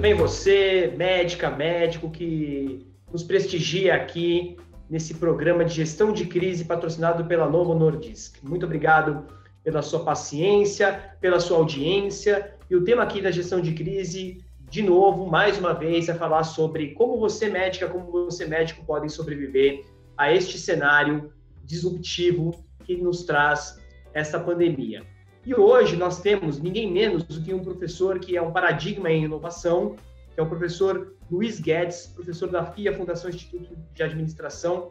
bem você, médica, médico, que nos prestigia aqui nesse programa de gestão de crise patrocinado pela Novo Nordisk. Muito obrigado pela sua paciência, pela sua audiência. E o tema aqui da gestão de crise, de novo, mais uma vez, é falar sobre como você, médica, como você, médico, podem sobreviver a este cenário disruptivo que nos traz essa pandemia. E hoje nós temos ninguém menos do que um professor que é um paradigma em inovação, que é o professor Luiz Guedes, professor da FIA, Fundação Instituto de Administração,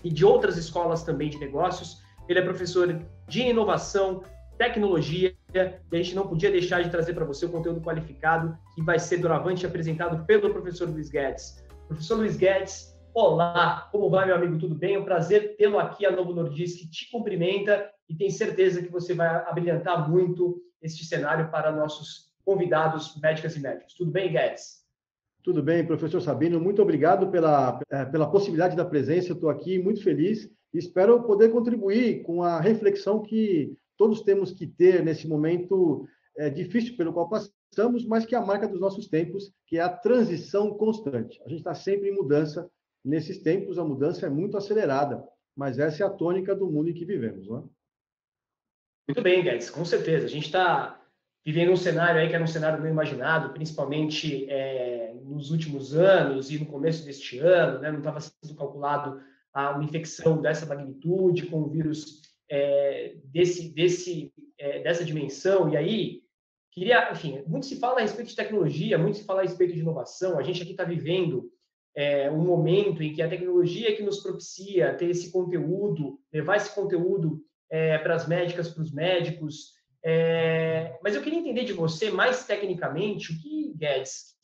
e de outras escolas também de negócios. Ele é professor de inovação, tecnologia, e a gente não podia deixar de trazer para você o conteúdo qualificado que vai ser doravante apresentado pelo professor Luiz Guedes. Professor Luiz Guedes, olá, como vai, meu amigo? Tudo bem? É um prazer tê-lo aqui. A Novo Nordisk te cumprimenta e tem certeza que você vai abrilhantar muito este cenário para nossos convidados, médicas e médicos. Tudo bem, Guedes? Tudo bem, professor Sabino. Muito obrigado pela possibilidade da presença. Eu estou aqui muito feliz e espero poder contribuir com a reflexão que todos temos que ter nesse momento difícil pelo qual passamos, mas que é a marca dos nossos tempos, que é a transição constante. A gente está sempre em mudança. Nesses tempos, a mudança é muito acelerada, mas essa é a tônica do mundo em que vivemos, não é? Muito bem, Guedes, com certeza. A gente está vivendo um cenário aí que era um cenário não imaginado, principalmente nos últimos anos e no começo deste ano, né? Não estava sendo calculado uma infecção dessa magnitude com um vírus dessa dimensão. E aí, enfim, muito se fala a respeito de tecnologia, muito se fala a respeito de inovação. A gente aqui está vivendo um momento em que a tecnologia que nos propicia ter esse conteúdo, levar esse conteúdo para as médicas, para os médicos. Mas eu queria entender de você, mais tecnicamente, o que, Guedes,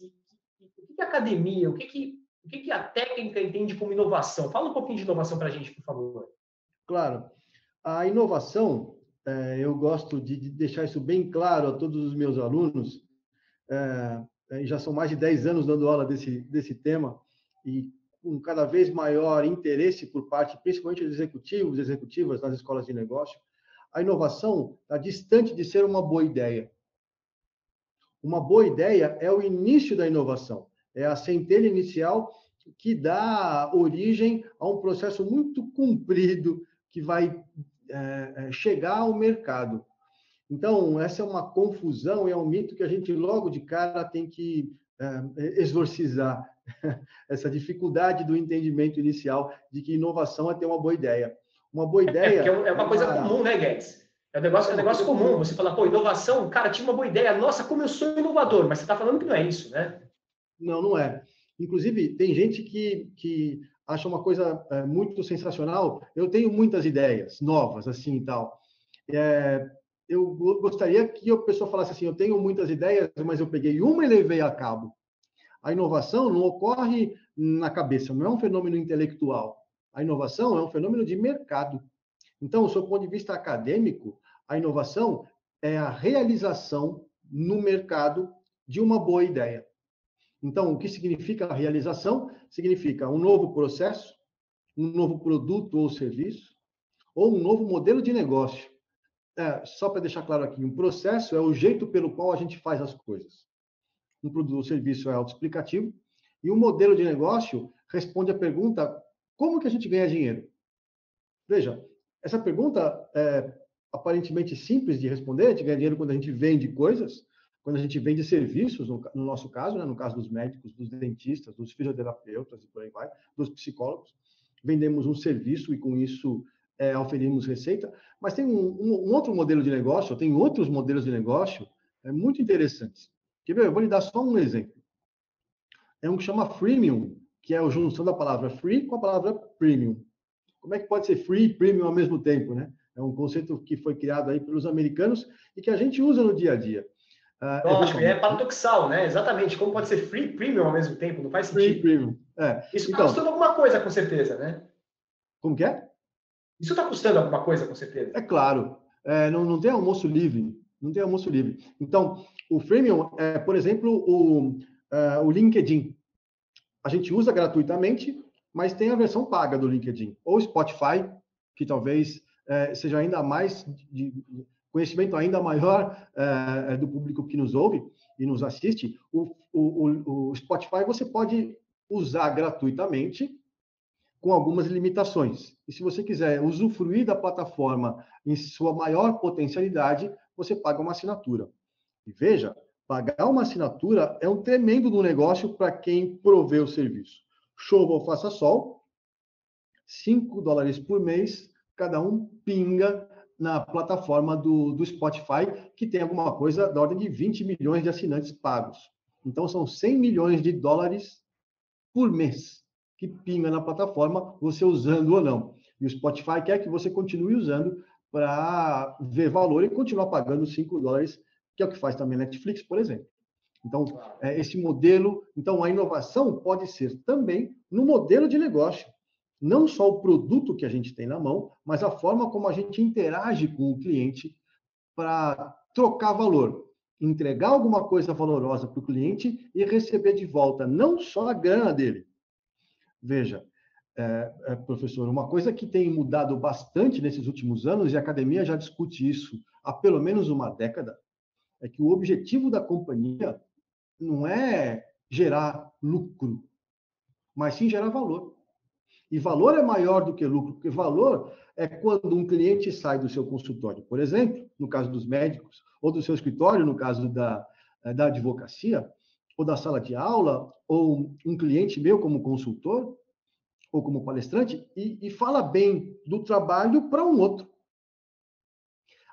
o que a academia, o que a técnica entende como inovação? Fala um pouquinho de inovação para a gente, por favor. Claro. A inovação, eu gosto de deixar isso bem claro a todos os meus alunos, já são mais de 10 anos dando aula desse tema, e com cada vez maior interesse por parte, principalmente dos executivos e executivas nas escolas de negócio, a inovação está distante de ser uma boa ideia. Uma boa ideia é o início da inovação, é a centelha inicial que dá origem a um processo muito comprido que vai chegar ao mercado. Então, essa é uma confusão, é um mito que a gente logo de cara tem que exorcizar, essa dificuldade do entendimento inicial de que inovação é ter uma boa ideia. Uma boa ideia... Porque é uma coisa comum, né, Guedes? É um negócio comum. Você fala, pô, inovação, cara, tinha uma boa ideia. Nossa, como eu sou inovador. Mas você está falando que não é isso, né? Não, não é. Inclusive, tem gente que acha uma coisa muito sensacional. Eu tenho muitas ideias novas, assim, e tal. Eu gostaria que a pessoa falasse assim, eu tenho muitas ideias, mas eu peguei uma e levei a cabo. A inovação não ocorre na cabeça, não é um fenômeno intelectual. A inovação é um fenômeno de mercado. Então, sob o ponto de vista acadêmico, a inovação é a realização no mercado de uma boa ideia. Então, o que significa a realização? Significa um novo processo, um novo produto ou serviço, ou um novo modelo de negócio. Só para deixar claro aqui, um processo é o jeito pelo qual a gente faz as coisas. Um produto ou serviço é autoexplicativo, e um modelo de negócio responde à pergunta, como que a gente ganha dinheiro? Veja, essa pergunta é aparentemente simples de responder. A gente ganha dinheiro quando a gente vende coisas, quando a gente vende serviços, no nosso caso, né, no caso dos médicos, dos dentistas, dos fisioterapeutas e por aí vai, dos psicólogos. Vendemos um serviço e com isso oferimos receita. Mas tem um outro modelo de negócio, tem outros modelos de negócio muito interessantes. Quer ver? Eu vou lhe dar só um exemplo. É um que chama freemium, que é a junção da palavra free com a palavra premium. Como é que pode ser free e premium ao mesmo tempo, né? É um conceito que foi criado aí pelos americanos e que a gente usa no dia a dia. Lógico, é paradoxal, né? Exatamente. Como pode ser free e premium ao mesmo tempo? Não faz sentido. Free premium. Isso está custando alguma coisa, com certeza, né? Como que é? Isso está custando alguma coisa, com certeza. É claro. Não tem almoço livre. Não tem almoço livre. Então, o freemium é, por exemplo, o LinkedIn. A gente usa gratuitamente, mas tem a versão paga do LinkedIn. Ou Spotify, que talvez seja ainda mais de conhecimento ainda maior do público que nos ouve. e nos assiste, o Spotify você pode usar gratuitamente com algumas limitações. E se você quiser usufruir da plataforma em sua maior potencialidade, você paga uma assinatura. E veja, pagar uma assinatura é um tremendo do negócio para quem provê o serviço. Chova ou faça sol, $5 por mês, cada um pinga na plataforma do Spotify, que tem alguma coisa da ordem de 20 milhões de assinantes pagos. Então, são 100 milhões de dólares por mês que pinga na plataforma, você usando ou não. E o Spotify quer que você continue usando para ver valor e continuar pagando $5, que é o que faz também a Netflix, por exemplo. Então, esse modelo... Então, a inovação pode ser também no modelo de negócio. Não só o produto que a gente tem na mão, mas a forma como a gente interage com o cliente para trocar valor, entregar alguma coisa valorosa para o cliente e receber de volta não só a grana dele. Veja, professor, uma coisa que tem mudado bastante nesses últimos anos, e a academia já discute isso há pelo menos uma década, é que o objetivo da companhia não é gerar lucro, mas sim gerar valor. E valor é maior do que lucro, porque valor é quando um cliente sai do seu consultório, por exemplo, no caso dos médicos, ou do seu escritório, no caso da advocacia, ou da sala de aula, ou um cliente meu como consultor, ou como palestrante, e fala bem do trabalho para um outro.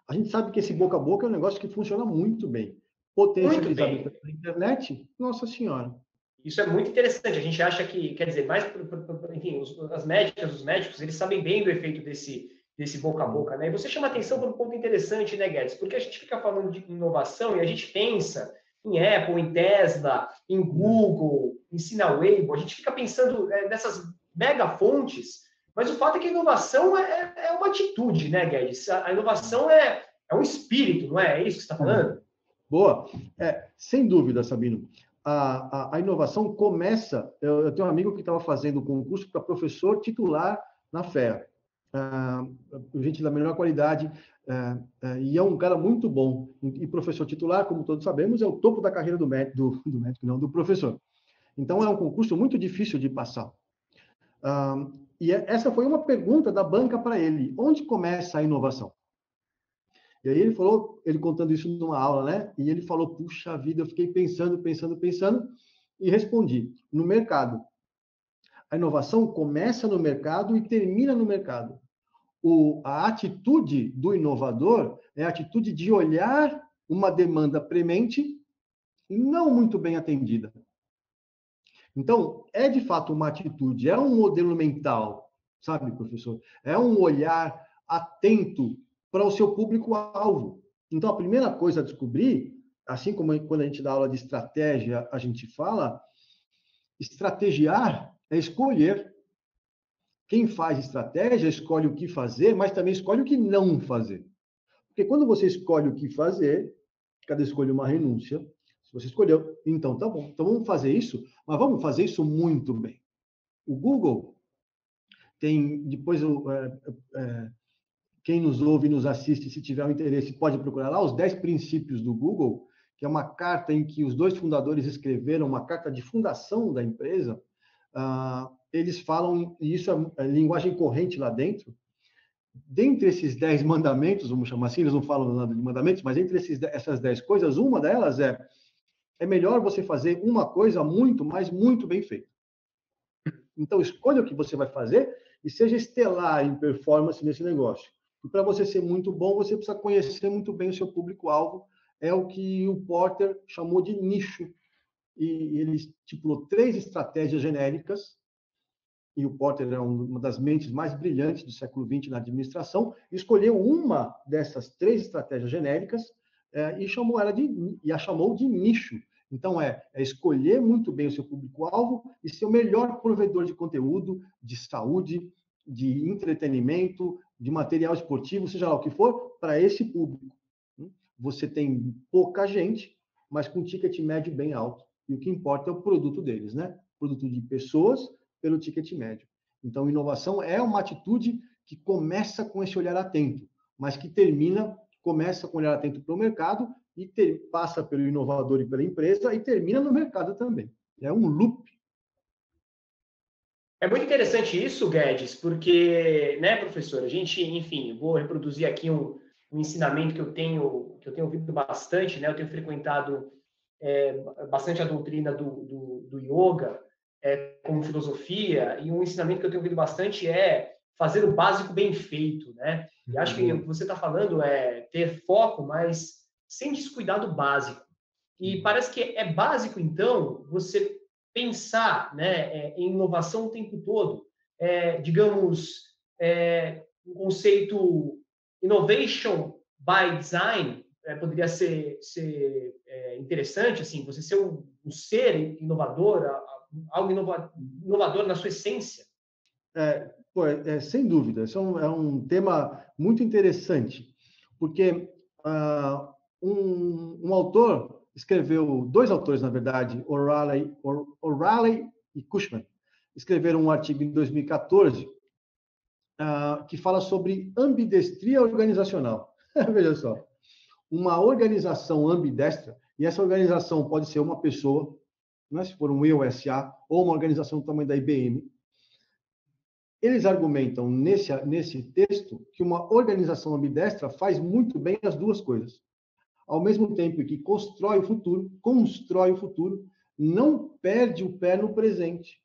A gente sabe que esse boca a boca é um negócio que funciona muito bem. Potencializado pela internet, nossa senhora. Isso é muito interessante. A gente acha que, quer dizer, mais, enfim, as médicas, os médicos, eles sabem bem do efeito desse boca a boca, né? E você chama atenção para um ponto interessante, né, Guedes? Porque a gente fica falando de inovação e a gente pensa em Apple, em Tesla, em Google, em Sinaway, a gente fica pensando nessas mega fontes, mas o fato é que a inovação é uma atitude, né, Guedes? A inovação é um espírito, não é? É isso que você está falando? Boa. Sem dúvida, Sabino. A inovação começa... Eu tenho um amigo que estava fazendo um concurso para professor titular na FEA. Gente da melhor qualidade, e é um cara muito bom. E professor titular, como todos sabemos, é o topo da carreira do médico, não, do professor. Então, é um concurso muito difícil de passar. E essa foi uma pergunta da banca para ele. Onde começa a inovação? E aí ele falou, ele contando isso numa aula, né? E ele falou, puxa vida, eu fiquei pensando, e respondi, no mercado. A inovação começa no mercado e termina no mercado. A atitude do inovador é a atitude de olhar uma demanda premente não muito bem atendida. Então, é de fato uma atitude, é um modelo mental, sabe, professor? É um olhar atento para o seu público-alvo. Então, a primeira coisa a descobrir, assim como quando a gente dá aula de estratégia, a gente fala, estrategiar é escolher. Quem faz estratégia escolhe o que fazer, mas também escolhe o que não fazer. Porque quando você escolhe o que fazer, cada escolha uma renúncia. Se você escolheu, então tá bom. Então vamos fazer isso, mas vamos fazer isso muito bem. O Google tem, depois quem nos ouve e nos assiste, se tiver um interesse, pode procurar lá os 10 princípios do Google, que é uma carta em que os dois fundadores escreveram, uma carta de fundação da empresa. Eles falam, e isso é linguagem corrente lá dentro, dentre esses 10 mandamentos, vamos chamar assim, eles não falam nada de mandamentos, mas entre essas 10 coisas, uma delas é melhor você fazer uma coisa muito, mas muito bem feita. Então, escolha o que você vai fazer e seja estelar em performance nesse negócio. E para você ser muito bom, você precisa conhecer muito bem o seu público-alvo. É o que o Porter chamou de nicho. E ele estipulou 3 estratégias genéricas, e o Porter é uma das mentes mais brilhantes do século XX na administração, escolheu uma dessas 3 estratégias genéricas e a chamou de nicho. Então, escolher muito bem o seu público-alvo e ser o melhor provedor de conteúdo, de saúde, de entretenimento, de material esportivo, seja lá o que for, para esse público. Você tem pouca gente, mas com ticket médio bem alto. E o que importa é o produto deles, né? Produto de pessoas pelo ticket médio. Então, inovação é uma atitude que começa com esse olhar atento, mas que termina começa com um olhar atento para o mercado e passa pelo inovador e pela empresa e termina no mercado também. É um loop. É muito interessante isso, Guedes, porque, né, professor, a gente, enfim, vou reproduzir aqui um ensinamento que eu tenho ouvido bastante, né? Eu tenho frequentado bastante a doutrina do yoga como filosofia, e um ensinamento que eu tenho ouvido bastante é fazer o básico bem feito, né? E acho que o que você está falando é ter foco, mas sem descuidar do básico. E parece que é básico, então, você pensar, né, em inovação o tempo todo. Digamos, um conceito innovation by design poderia ser interessante, assim, você ser um ser inovador, algo inovador na sua essência. Sem dúvida, isso é um tema muito interessante, porque um autor escreveu, dois autores, na verdade, O'Reilly e Cushman, escreveram um artigo em 2014 que fala sobre ambidestria organizacional. Veja só, uma organização ambidestra, e essa organização pode ser uma pessoa, né, se for um EUSA, ou uma organização do tamanho da IBM. Eles argumentam nesse texto que uma organização ambidestra faz muito bem as duas coisas. Ao mesmo tempo que constrói o futuro, não perde o pé no presente.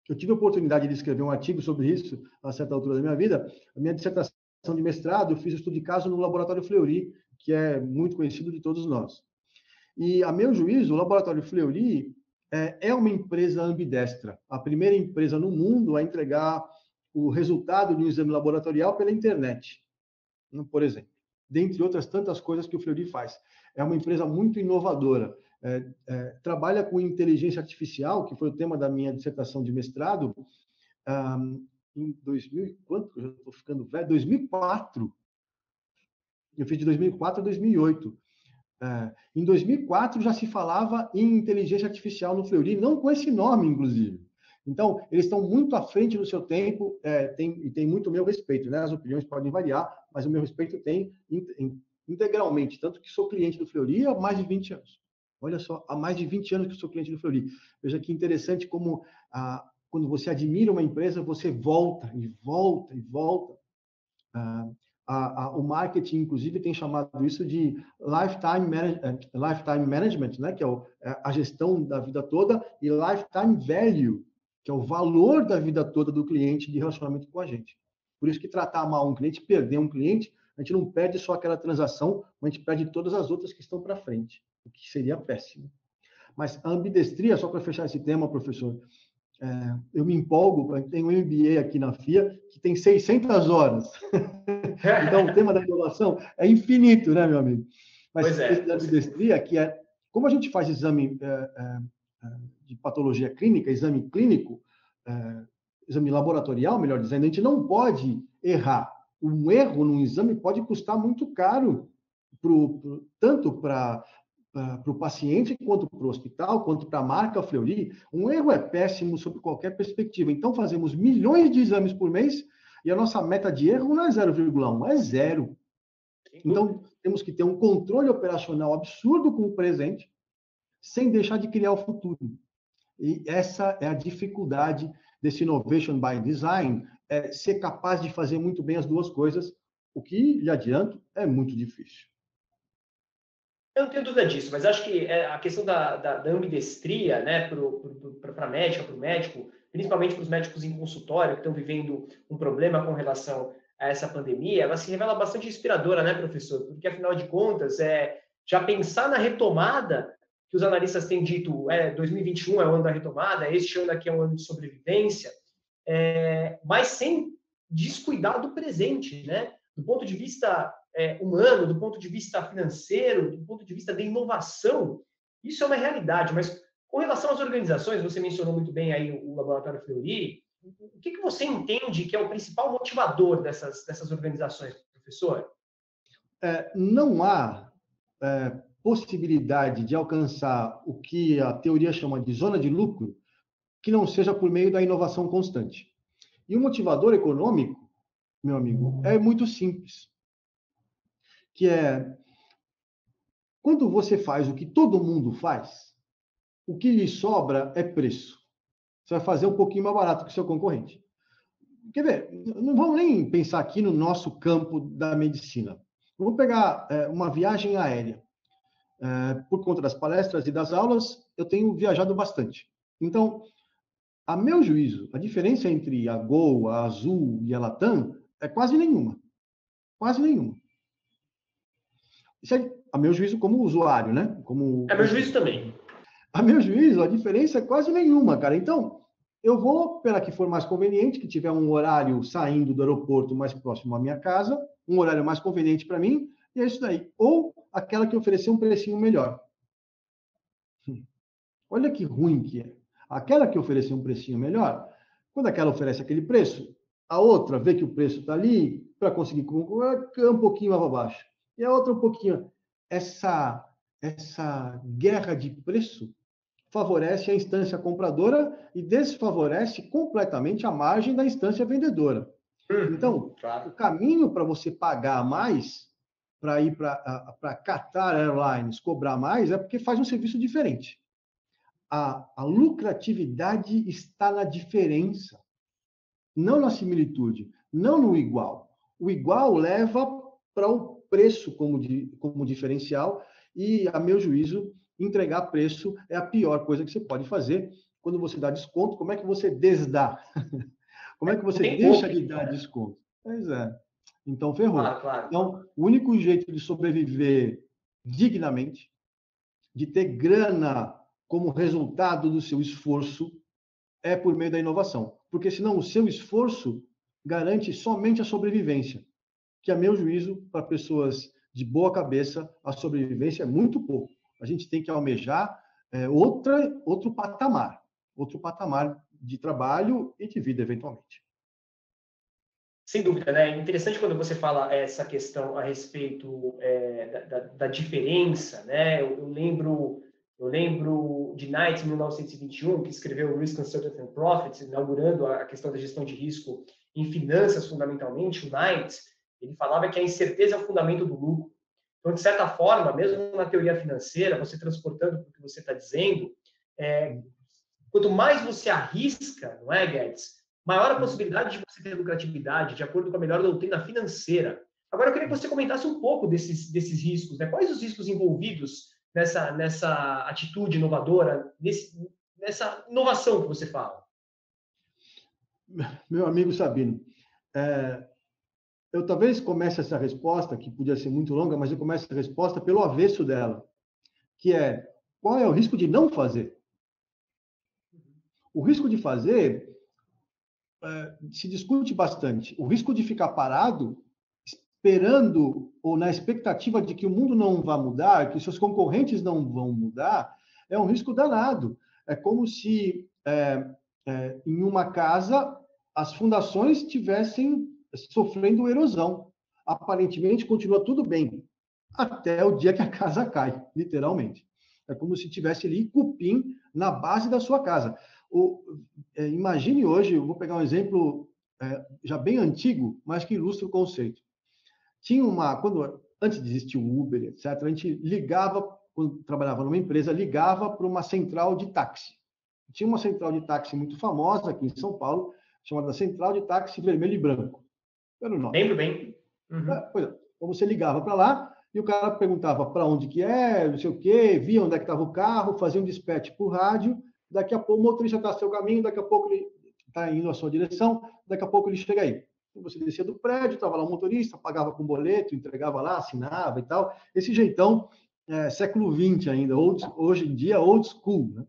Eu tive a oportunidade de escrever um artigo sobre isso a certa altura da minha vida. A minha dissertação de mestrado, eu fiz estudo de caso no Laboratório Fleury, que é muito conhecido de todos nós. E, a meu juízo, o Laboratório Fleury é uma empresa ambidestra, a primeira empresa no mundo a entregar o resultado de um exame laboratorial pela internet, por exemplo, dentre outras tantas coisas que o Fleury faz. É uma empresa muito inovadora, trabalha com inteligência artificial, que foi o tema da minha dissertação de mestrado, em 2000, quanto? Eu já estou ficando velho, 2004. Eu fiz de 2004 a 2008. Em 2004 já se falava em inteligência artificial no Fleury, não com esse nome, inclusive. Então, eles estão muito à frente do seu tempo e tem muito o meu respeito, né? As opiniões podem variar, mas o meu respeito tem integralmente, tanto que sou cliente do Fleury há mais de 20 anos. Olha só, há mais de 20 anos que sou cliente do Fleury. Veja que interessante como quando você admira uma empresa, você volta e volta e volta. O marketing, inclusive, tem chamado isso de lifetime management, né? Que é a gestão da vida toda, e lifetime value, que é o valor da vida toda do cliente de relacionamento com a gente. Por isso que tratar mal um cliente, perder um cliente, a gente não perde só aquela transação, a gente perde todas as outras que estão para frente, o que seria péssimo. Mas a ambidestria, só para fechar esse tema, professor, eu me empolgo, tem um MBA aqui na FIA que tem 600 horas. Então, o tema da inovação é infinito, né, meu amigo? Mas esse da ambidestria, que é como a gente faz exame de patologia clínica, exame clínico, exame laboratorial, melhor dizendo, a gente não pode errar. Um erro num exame pode custar muito caro, tanto para o paciente, quanto para o hospital, quanto para a marca Fleury. Um erro é péssimo sob qualquer perspectiva. Então, fazemos milhões de exames por mês e a nossa meta de erro não é 0,1, é zero. Então, temos que ter um controle operacional absurdo com o presente, sem deixar de criar o futuro. E essa é a dificuldade desse Innovation by Design, ser capaz de fazer muito bem as duas coisas, o que, lhe adianto, é muito difícil. Eu não tenho dúvida disso, mas acho que a questão da ambidestria, né, para a médica, para o médico, principalmente para os médicos em consultório que estão vivendo um problema com relação a essa pandemia, ela se revela bastante inspiradora, né, professor? Porque, afinal de contas, já pensar na retomada, que os analistas têm dito, 2021 é o ano da retomada, este ano aqui é um ano de sobrevivência, mas sem descuidar do presente, né? Do ponto de vista humano, do ponto de vista financeiro, do ponto de vista de inovação, isso é uma realidade. Mas com relação às organizações, você mencionou muito bem aí o Laboratório Fleury, o que você entende que é o principal motivador dessas organizações, professor? Não há possibilidade de alcançar o que a teoria chama de zona de lucro que não seja por meio da inovação constante. E o motivador econômico, meu amigo, é muito simples. que é quando você faz o que todo mundo faz, o que lhe sobra é preço. Você vai fazer um pouquinho mais barato que o seu concorrente. Quer ver? Não vamos nem pensar aqui no nosso campo da medicina. Vamos pegar uma viagem aérea. Por conta das palestras e das aulas, eu tenho viajado bastante. Então, a meu juízo, a diferença entre a Gol, a Azul e a Latam é quase nenhuma. Quase nenhuma. Isso é, a meu juízo, como usuário, né? É meu juízo também. A meu juízo, a diferença é quase nenhuma, cara. Então, eu vou pela que for mais conveniente, que tiver um horário saindo do aeroporto mais próximo à minha casa, um horário mais conveniente para mim, e é isso daí. Ou aquela que oferecer um precinho melhor. Olha que ruim que é. Aquela que oferecer um precinho melhor, quando aquela oferece aquele preço, a outra vê que o preço está ali, para conseguir concorrer, um pouquinho mais abaixo. E a outra um pouquinho. Essa guerra de preço favorece a instância compradora e desfavorece completamente a margem da instância vendedora. Então, claro. O caminho para você pagar mais, para ir para Qatar Airlines cobrar mais, é porque faz um serviço diferente. A lucratividade está na diferença, não na similitude, não no igual. O igual leva para o preço como diferencial e, a meu juízo, entregar preço é a pior coisa que você pode fazer. Quando você dá desconto, como é que você desdá? Como é que você deixa de dar desconto? Pois é. Então, ferrou. Claro. Então, o único jeito de sobreviver dignamente, de ter grana como resultado do seu esforço, é por meio da inovação. Porque senão o seu esforço garante somente a sobrevivência, que, a meu juízo, para pessoas de boa cabeça, a sobrevivência é muito pouco. A gente tem que almejar outro patamar de trabalho e de vida, eventualmente. Sem dúvida, né? É interessante quando você fala essa questão a respeito da diferença, né? Eu lembro de Knight, em 1921, que escreveu Risk, Uncertainty and Profits, inaugurando a questão da gestão de risco em finanças, fundamentalmente. O Knight, ele falava que a incerteza é o fundamento do lucro. Então, de certa forma, mesmo na teoria financeira, você transportando para o que você está dizendo, quanto mais você arrisca, não é, Guedes? Maior a possibilidade de você ter lucratividade, de acordo com a melhor doutrina financeira. Agora, eu queria que você comentasse um pouco desses riscos, né? Quais os riscos envolvidos nessa atitude inovadora, nessa inovação que você fala? Meu amigo Sabino, eu talvez comece essa resposta, que podia ser muito longa, mas eu começo essa resposta pelo avesso dela, que é: qual é o risco de não fazer? O risco de fazer se discute bastante. O risco de ficar parado, esperando ou na expectativa de que o mundo não vá mudar, que seus concorrentes não vão mudar, é um risco danado. É como se em uma casa as fundações estivessem sofrendo erosão. Aparentemente continua tudo bem, até o dia que a casa cai, literalmente. É como se tivesse ali cupim na base da sua casa. Imagine hoje, eu vou pegar um exemplo já bem antigo, mas que ilustra o conceito. Antes de existir o Uber, etc., a gente ligava, quando trabalhava numa empresa, ligava para uma central de táxi. Tinha uma central de táxi muito famosa aqui em São Paulo, chamada Central de Táxi Vermelho e Branco. Pelo nome. Lembro bem. Uhum. Pois é. Então você ligava para lá e o cara perguntava para onde que é, não sei o quê, via onde é que estava o carro, fazia um dispatch por rádio, daqui a pouco o motorista está no seu caminho, daqui a pouco ele está indo à sua direção, daqui a pouco ele chega aí. Você descia do prédio, estava lá o motorista, pagava com boleto, entregava lá, assinava e tal. Esse jeitão, século XX ainda, hoje em dia, old school. Né?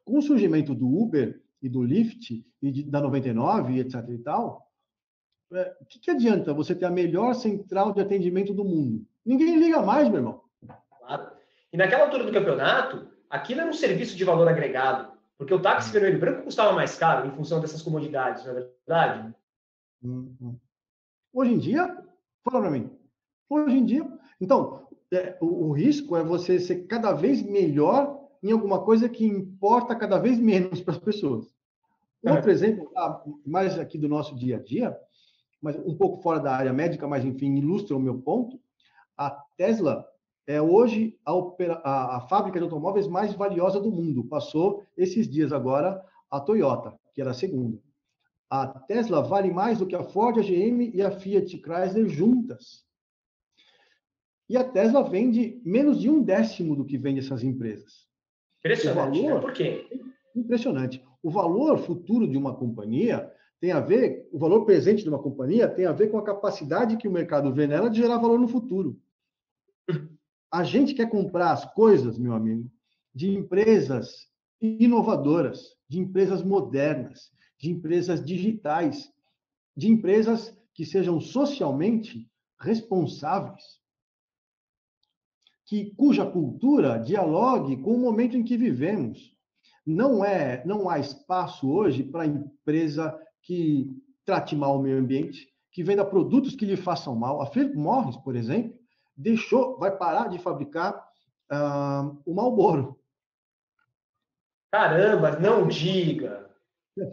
Com o surgimento do Uber e do Lyft, e da 99, etc. e tal, o que adianta você ter a melhor central de atendimento do mundo? Ninguém liga mais, meu irmão. Claro. E naquela altura do campeonato, aquilo era um serviço de valor agregado, porque o táxi vermelho e branco custava mais caro em função dessas comodidades, não é verdade? Hoje em dia, fala para mim. Hoje em dia, então, o risco é você ser cada vez melhor em alguma coisa que importa cada vez menos para as pessoas. Outro exemplo, mais aqui do nosso dia a dia, mas um pouco fora da área médica, mas enfim, ilustra o meu ponto, A Tesla é hoje a fábrica de automóveis mais valiosa do mundo. Passou esses dias agora a Toyota, que era a segunda. A Tesla vale mais do que a Ford, a GM e a Fiat Chrysler juntas. E a Tesla vende menos de 1/10 do que vende essas empresas. Impressionante, né? Por quê? Impressionante. O valor futuro de uma companhia tem a ver, o valor presente de uma companhia tem a ver com a capacidade que o mercado vê nela de gerar valor no futuro. A gente quer comprar as coisas, meu amigo, de empresas inovadoras, de empresas modernas, de empresas digitais, de empresas que sejam socialmente responsáveis, cuja cultura dialogue com o momento em que vivemos. Não há espaço hoje para empresa que trate mal o meio ambiente, que venda produtos que lhe façam mal. A Philip Morris, por exemplo, vai parar de fabricar o Marlboro. Caramba, não diga.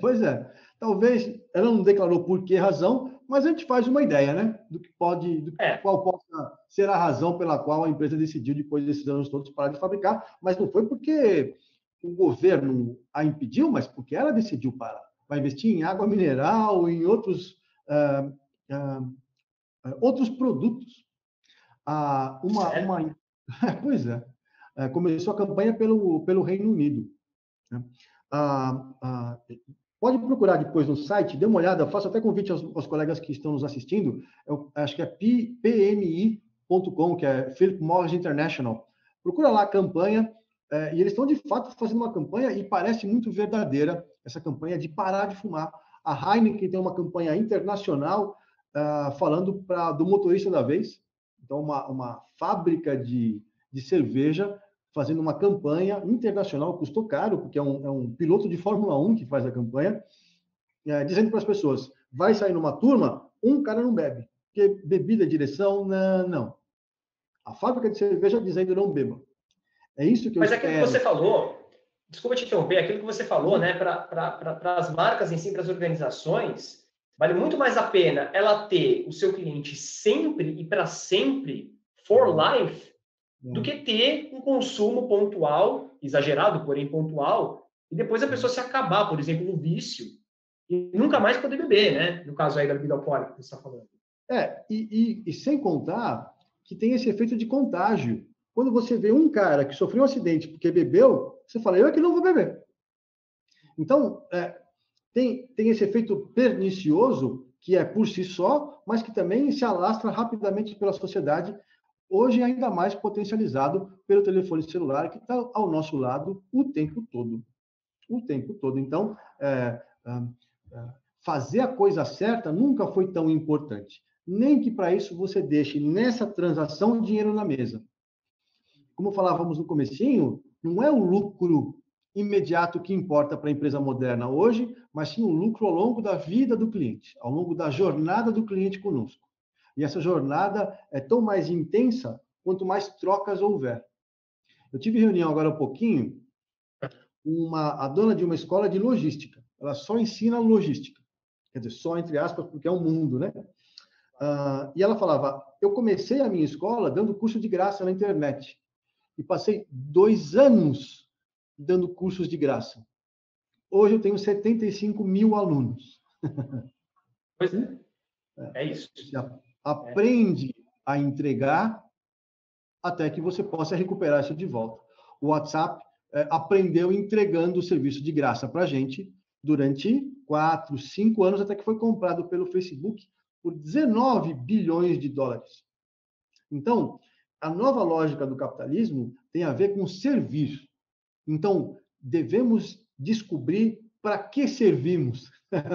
Pois é. Talvez ela não declarou por que razão, mas a gente faz uma ideia, né? Qual possa ser a razão pela qual a empresa decidiu, depois desses anos todos, parar de fabricar. Mas não foi porque o governo a impediu, mas porque ela decidiu parar. Vai investir em água mineral, em outros produtos. Pois é. Começou a campanha pelo Reino Unido. Né? Pode procurar depois no site, dê uma olhada, faço até convite aos colegas que estão nos assistindo, acho que é pmi.com, que é Philip Morris International. Procura lá a campanha, e eles estão de fato fazendo uma campanha, e parece muito verdadeira essa campanha de parar de fumar. A Heineken tem uma campanha internacional falando do motorista da vez, então uma fábrica de cerveja fazendo uma campanha internacional, custou caro, porque é um piloto de Fórmula 1 que faz a campanha, dizendo para as pessoas, vai sair numa turma, um cara não bebe, porque bebida é direção, não. A fábrica de cerveja dizendo não beba. É isso que eu espero. Mas aquilo que você falou, desculpa te interromper, aquilo que você falou, né, para as marcas em si, para as organizações, vale muito mais a pena ela ter o seu cliente sempre e para sempre, for life, do que ter um consumo pontual, exagerado, porém pontual, e depois a pessoa se acabar, por exemplo, no vício, e nunca mais poder beber, né? No caso aí da bebida alcoólica que você está falando. E sem contar que tem esse efeito de contágio. Quando você vê um cara que sofreu um acidente porque bebeu, você fala, eu é que não vou beber. Então, tem esse efeito pernicioso, que é por si só, mas que também se alastra rapidamente pela sociedade, hoje ainda mais potencializado pelo telefone celular, que está ao nosso lado o tempo todo. O tempo todo. Então, fazer a coisa certa nunca foi tão importante. Nem que para isso você deixe nessa transação dinheiro na mesa. Como falávamos no comecinho, não é o lucro imediato que importa para a empresa moderna hoje, mas sim o lucro ao longo da vida do cliente, ao longo da jornada do cliente conosco. E essa jornada é tão mais intensa quanto mais trocas houver. Eu tive reunião agora há pouquinho com a dona de uma escola de logística. Ela só ensina logística. Quer dizer, só entre aspas, porque é um mundo, né? E ela falava, eu comecei a minha escola dando curso de graça na internet. E passei 2 anos dando cursos de graça. Hoje eu tenho 75 mil alunos. Pois é. É isso. Você aprende a entregar até que você possa recuperar isso de volta. O WhatsApp aprendeu entregando o serviço de graça para a gente durante 4, 5 anos, até que foi comprado pelo Facebook por 19 bilhões de dólares. Então, a nova lógica do capitalismo tem a ver com servir. Então, devemos descobrir para que servimos,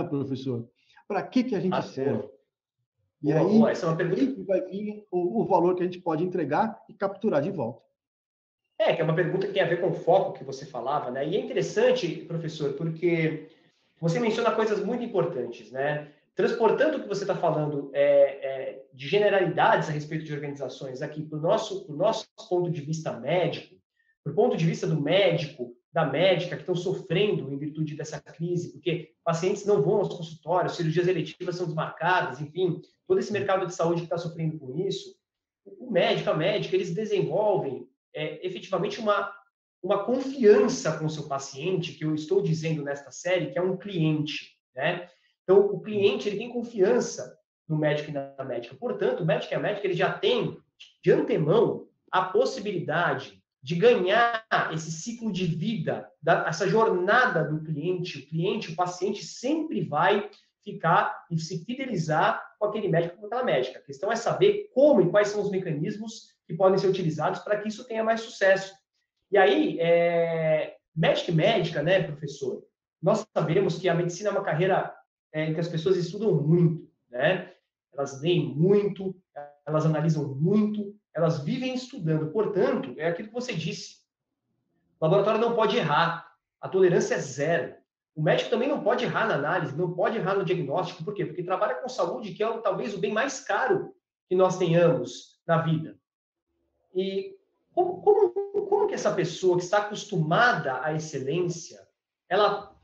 professor. Para que a gente serve? E aí, essa é uma pergunta que vai vir o valor que a gente pode entregar e capturar de volta. Que é uma pergunta que tem a ver com o foco que você falava, né? E é interessante, professor, porque você menciona coisas muito importantes, né? Transportando o que você está falando de generalidades a respeito de organizações aqui para o nosso ponto de vista médico, para o ponto de vista do médico, da médica que estão sofrendo em virtude dessa crise, porque pacientes não vão aos consultórios, cirurgias eletivas são desmarcadas, enfim, todo esse mercado de saúde que está sofrendo com isso. O médico, a médica, eles desenvolvem efetivamente uma confiança com o seu paciente, que eu estou dizendo nesta série, que é um cliente, né? Então, o cliente, ele tem confiança no médico e na médica. Portanto, o médico e a médica, ele já tem, de antemão, a possibilidade de ganhar esse ciclo de vida, essa jornada do cliente, o paciente sempre vai ficar e se fidelizar com aquele médico, com aquela médica. A questão é saber como e quais são os mecanismos que podem ser utilizados para que isso tenha mais sucesso. E aí, médico e médica, né, professor? Nós sabemos que a medicina é uma carreira em que as pessoas estudam muito, né? Elas leem muito, elas analisam muito, elas vivem estudando. Portanto, é aquilo que você disse. O laboratório não pode errar. A tolerância é zero. O médico também não pode errar na análise, não pode errar no diagnóstico. Por quê? Porque trabalha com saúde, que é talvez o bem mais caro que nós tenhamos na vida. E como que essa pessoa que está acostumada à excelência, ela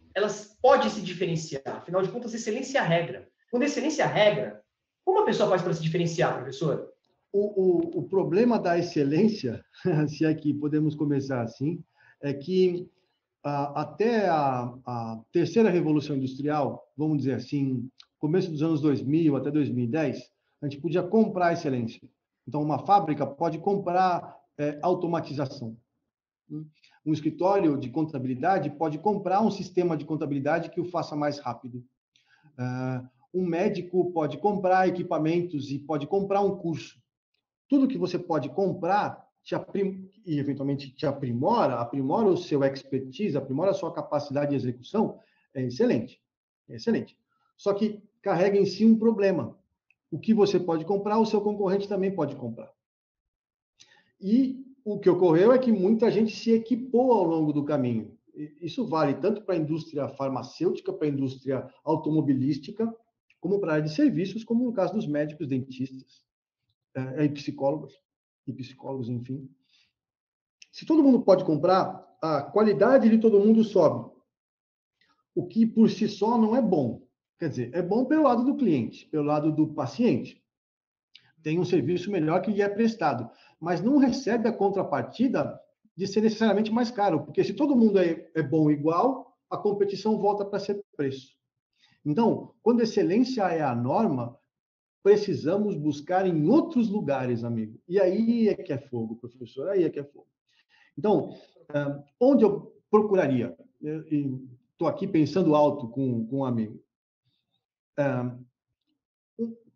pode se diferenciar? Afinal de contas, excelência é a regra. Quando excelência é a regra, como a pessoa faz para se diferenciar, professor? O problema da excelência, se aqui podemos começar assim, é que até a terceira revolução industrial, vamos dizer assim, começo dos anos 2000 até 2010, a gente podia comprar excelência. Então, uma fábrica pode comprar automatização. Um escritório de contabilidade pode comprar um sistema de contabilidade que o faça mais rápido. Um médico pode comprar equipamentos e pode comprar um curso. Tudo que você pode comprar e eventualmente te aprimora o seu expertise, aprimora a sua capacidade de execução, é excelente. É excelente. Só que carrega em si um problema. O que você pode comprar, o seu concorrente também pode comprar. E o que ocorreu é que muita gente se equipou ao longo do caminho. Isso vale tanto para a indústria farmacêutica, para a indústria automobilística, como para a área de serviços, como no caso dos médicos, dentistas, e psicólogos, enfim. Se todo mundo pode comprar, a qualidade de todo mundo sobe. O que por si só não é bom. Quer dizer, é bom pelo lado do cliente, pelo lado do paciente. Tem um serviço melhor que lhe é prestado, mas não recebe a contrapartida de ser necessariamente mais caro, porque se todo mundo é bom igual, a competição volta para ser preço. Então, quando excelência é a norma, precisamos buscar em outros lugares, amigo. E aí é que é fogo, professor, aí é que é fogo. Então, onde eu procuraria? Estou aqui pensando alto com um amigo.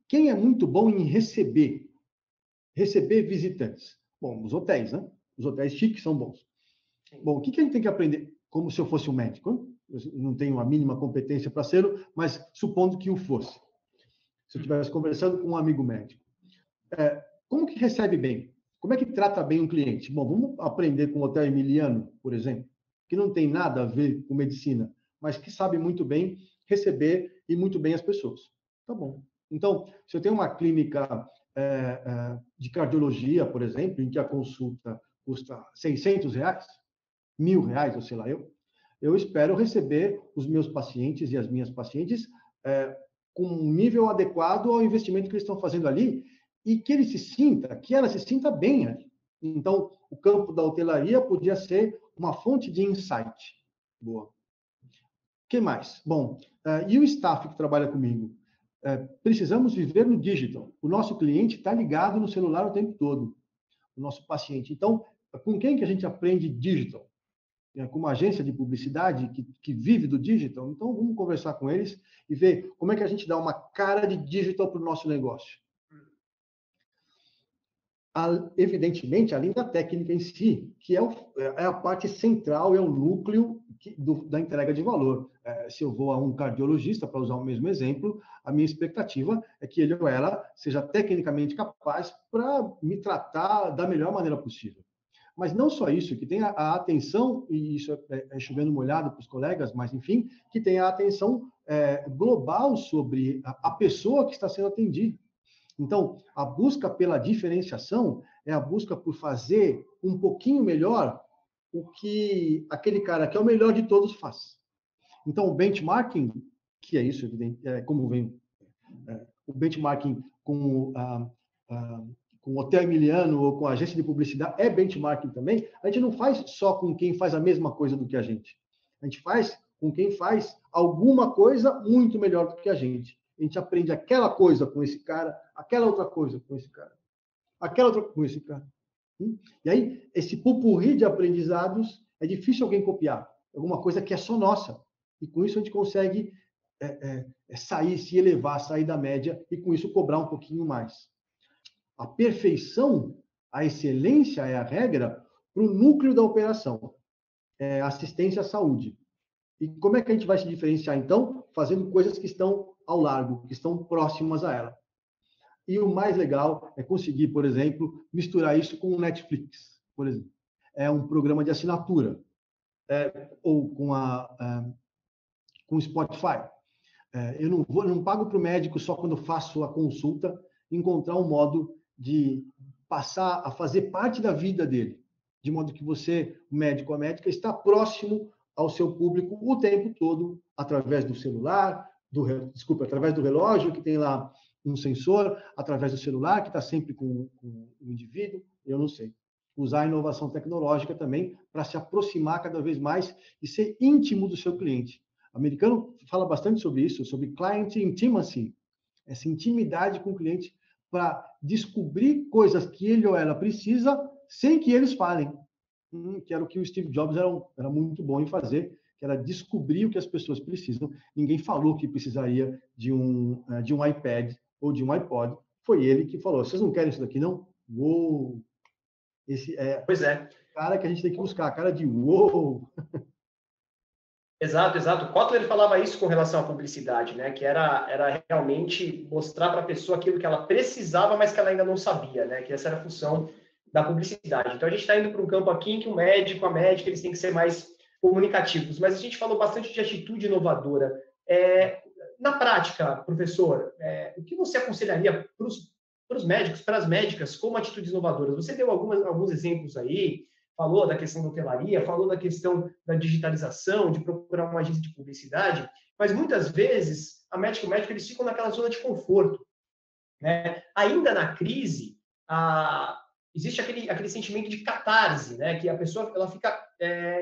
Quem é muito bom em receber visitantes? Bom, os hotéis, né? Os hotéis chiques são bons. Bom, o que a gente tem que aprender? Como se eu fosse um médico. Eu não tenho a mínima competência para ser, mas supondo que o fosse. Se eu estivesse conversando com um amigo médico. Como que recebe bem? Como é que trata bem um cliente? Bom, vamos aprender com o Hotel Emiliano, por exemplo, que não tem nada a ver com medicina, mas que sabe muito bem receber e muito bem as pessoas. Tá bom. Então, se eu tenho uma clínica de cardiologia, por exemplo, em que a consulta custa R$600, R$1.000, ou sei lá, eu espero receber os meus pacientes e as minhas pacientes com um nível adequado ao investimento que eles estão fazendo ali e que ela se sinta bem ali. Então, o campo da hotelaria podia ser uma fonte de insight. Boa. O que mais? Bom, e o staff que trabalha comigo? Precisamos viver no digital. O nosso cliente está ligado no celular o tempo todo, o nosso paciente. Então, com quem que a gente aprende digital? Com uma agência de publicidade que vive do digital? Então, vamos conversar com eles e ver como é que a gente dá uma cara de digital para o nosso negócio. Evidentemente, além da técnica em si, que é a parte central, é o núcleo da entrega de valor. Se eu vou a um cardiologista, para usar o mesmo exemplo, a minha expectativa é que ele ou ela seja tecnicamente capaz para me tratar da melhor maneira possível. Mas não só isso, que tenha a atenção, e isso é chovendo molhado para os colegas, mas enfim, que tenha a atenção global sobre a pessoa que está sendo atendida. Então, a busca pela diferenciação é a busca por fazer um pouquinho melhor o que aquele cara que é o melhor de todos faz. Então, o benchmarking, que é isso, como vem o benchmarking com com hotel Emiliano ou com agência de publicidade, é benchmarking também. A gente não faz só com quem faz a mesma coisa do que a gente. A gente faz com quem faz alguma coisa muito melhor do que a gente. A gente aprende aquela coisa com esse cara, aquela outra coisa com esse cara, aquela outra com esse cara. E aí, esse pupurri de aprendizados, é difícil alguém copiar. É alguma coisa que é só nossa. E com isso a gente consegue sair, se elevar, sair da média e com isso cobrar um pouquinho mais. A perfeição, a excelência é a regra para o núcleo da operação, assistência à saúde. E como é que a gente vai se diferenciar, então? Fazendo coisas que estão ao largo, que estão próximas a ela. E o mais legal é conseguir, por exemplo, misturar isso com o Netflix, por exemplo. É um programa de assinatura, ou com o Spotify. Eu não pago para o médico só quando faço a consulta, encontrar um modo de passar a fazer parte da vida dele, de modo que você, o médico ou a médica, está próximo ao seu público o tempo todo, através do celular, através do relógio, que tem lá um sensor, através do celular, que está sempre com o indivíduo, eu não sei. Usar a inovação tecnológica também para se aproximar cada vez mais e ser íntimo do seu cliente. O americano fala bastante sobre isso, sobre client intimacy, essa intimidade com o cliente para descobrir coisas que ele ou ela precisa sem que eles falem. Que era o que o Steve Jobs era muito bom em fazer, que era descobrir o que as pessoas precisam. Ninguém falou que precisaria de um iPad ou de um iPod. Foi ele que falou, vocês não querem isso daqui, não? Uou! Esse Pois é. Cara que a gente tem que buscar, a cara de uou! Exato, exato. O Kotler falava isso com relação à publicidade, né? Que era realmente mostrar para a pessoa aquilo que ela precisava, mas que ela ainda não sabia, né? Que essa era a função da publicidade. Então, a gente está indo para um campo aqui em que o médico, a médica, eles têm que ser mais comunicativos. Mas a gente falou bastante de atitude inovadora. Na prática, professor, o que você aconselharia para os médicos, para as médicas, como atitudes inovadoras? Você deu alguns exemplos aí, falou da questão da hotelaria, falou da questão da digitalização, de procurar uma agência de publicidade, mas muitas vezes a médica e o médico eles ficam naquela zona de conforto, né? Ainda na crise, existe aquele sentimento de catarse, né? Que a pessoa ela fica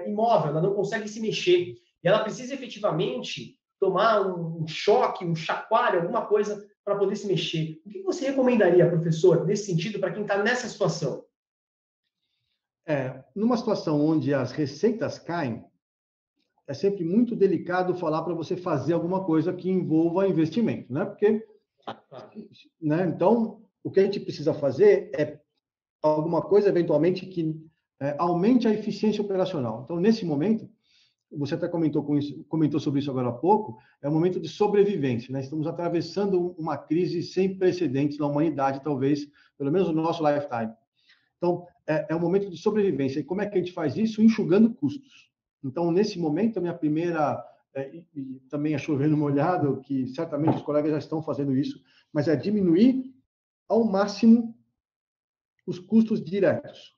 imóvel, ela não consegue se mexer, e ela precisa efetivamente tomar um choque, um chacoalho, alguma coisa para poder se mexer. O que você recomendaria, professor, nesse sentido, para quem está nessa situação? Numa situação onde as receitas caem, é sempre muito delicado falar para você fazer alguma coisa que envolva investimento, né? Porque, né? Então, o que a gente precisa fazer é alguma coisa, eventualmente, que aumente a eficiência operacional. Então, nesse momento, você até comentou sobre isso agora há pouco, é um momento de sobrevivência, né? Estamos atravessando uma crise sem precedentes na humanidade, talvez, pelo menos no nosso lifetime. Então, é um momento de sobrevivência. E como é que a gente faz isso? Enxugando custos. Então, nesse momento, a minha primeira, e também é chovendo molhado, que certamente os colegas já estão fazendo isso, mas é diminuir ao máximo os custos diretos.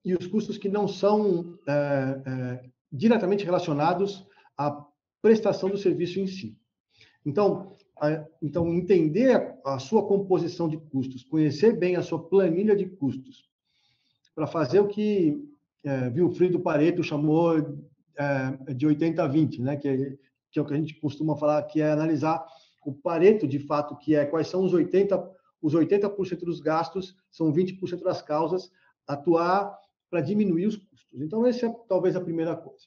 E os custos que não são diretamente relacionados à prestação do serviço em si. Então, entender a sua composição de custos, conhecer bem a sua planilha de custos, para fazer o que Vilfredo Pareto chamou de 80-20, né? Que é o que a gente costuma falar, que é analisar o Pareto, de fato, que é quais são os 80% dos gastos, são 20% das causas, atuar para diminuir os custos. Então, essa é talvez a primeira coisa.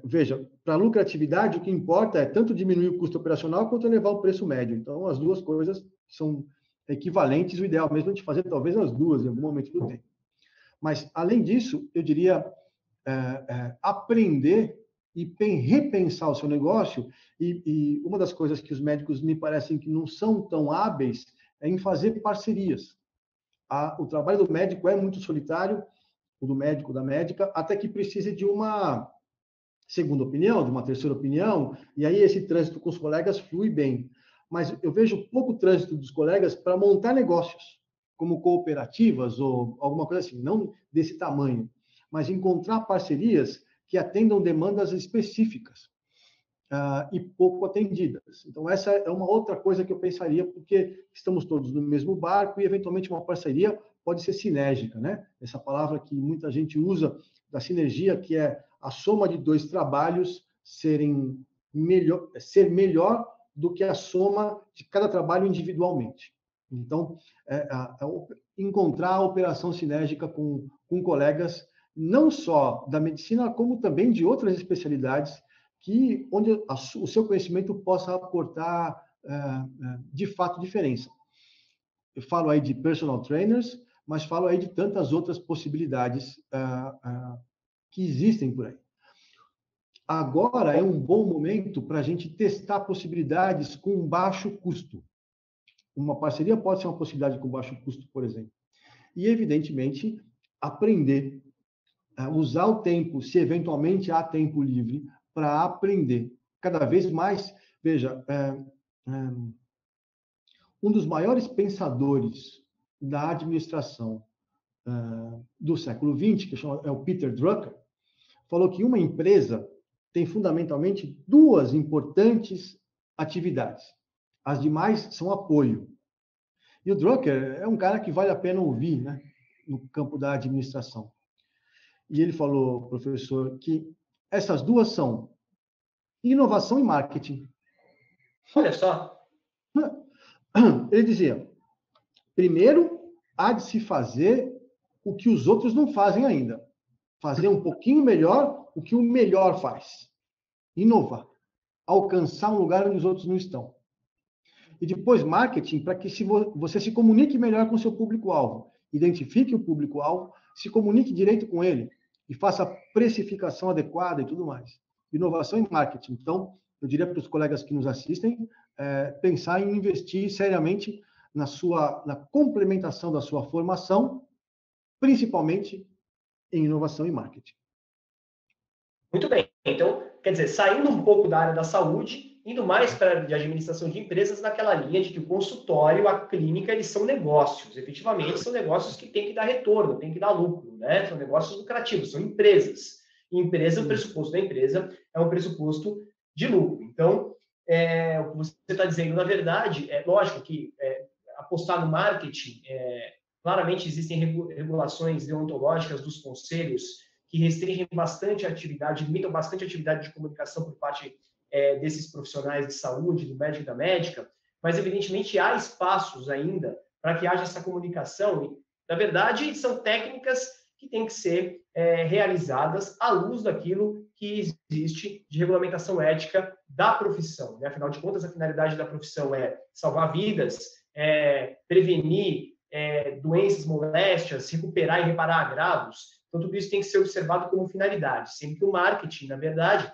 Veja, para a lucratividade, o que importa é tanto diminuir o custo operacional quanto elevar o preço médio. Então, as duas coisas são equivalentes. O ideal mesmo é de fazer talvez as duas em algum momento do tempo. Mas, além disso, eu diria aprender e repensar o seu negócio. E uma das coisas que os médicos me parecem que não são tão hábeis é em fazer parcerias. O trabalho do médico é muito solitário, o do médico, da médica, até que precise de uma segunda opinião, de uma terceira opinião, e aí esse trânsito com os colegas flui bem. Mas eu vejo pouco trânsito dos colegas para montar negócios, como cooperativas ou alguma coisa assim, não desse tamanho, mas encontrar parcerias que atendam demandas específicas. e pouco atendidas. Então, essa é uma outra coisa que eu pensaria, porque estamos todos no mesmo barco e, eventualmente, uma parceria pode ser sinérgica, né? Essa palavra que muita gente usa, da sinergia, que é a soma de dois trabalhos ser melhor do que a soma de cada trabalho individualmente. Então, encontrar a operação sinérgica com colegas, não só da medicina, como também de outras especialidades, onde o seu conhecimento possa aportar, de fato, diferença. Eu falo aí de personal trainers, mas falo aí de tantas outras possibilidades que existem por aí. Agora é um bom momento para a gente testar possibilidades com baixo custo. Uma parceria pode ser uma possibilidade com baixo custo, por exemplo. E, evidentemente, aprender, usar o tempo, se eventualmente há tempo livre, para aprender. Cada vez mais, veja, um dos maiores pensadores da administração do século XX, que é o Peter Drucker, falou que uma empresa tem fundamentalmente duas importantes atividades. As demais são apoio. E o Drucker é um cara que vale a pena ouvir, né, no campo da administração. E ele falou, professor, que essas duas são inovação e marketing. Olha só. Ele dizia, primeiro, há de se fazer o que os outros não fazem ainda. Fazer um pouquinho melhor o que o melhor faz. Inovar. Alcançar um lugar onde os outros não estão. E depois, marketing, para que você se comunique melhor com o seu público-alvo. Identifique o público-alvo, se comunique direito com ele e faça a precificação adequada e tudo mais. Inovação e marketing. Então, eu diria para os colegas que nos assistem, pensar em investir seriamente na complementação da sua formação, principalmente em inovação e marketing. Muito bem. Então, quer dizer, saindo um pouco da área da saúde, indo mais para a área de administração de empresas, naquela linha de que o consultório, a clínica, eles são negócios. Efetivamente, são negócios que têm que dar retorno, têm que dar lucro, né? São negócios lucrativos, são empresas. E empresa, o pressuposto da empresa é um pressuposto de lucro. Então, o que você está dizendo, na verdade, é lógico que apostar no marketing, claramente existem regulações deontológicas dos conselhos que restringem bastante a atividade, limitam bastante a atividade de comunicação por parte desses profissionais de saúde, do médico e da médica, mas, evidentemente, há espaços ainda para que haja essa comunicação. E, na verdade, são técnicas que têm que ser realizadas à luz daquilo que existe de regulamentação ética da profissão, né? Afinal de contas, a finalidade da profissão é salvar vidas, prevenir doenças, moléstias, recuperar e reparar agravos. Então, tudo isso tem que ser observado como finalidade, sendo que o marketing, na verdade,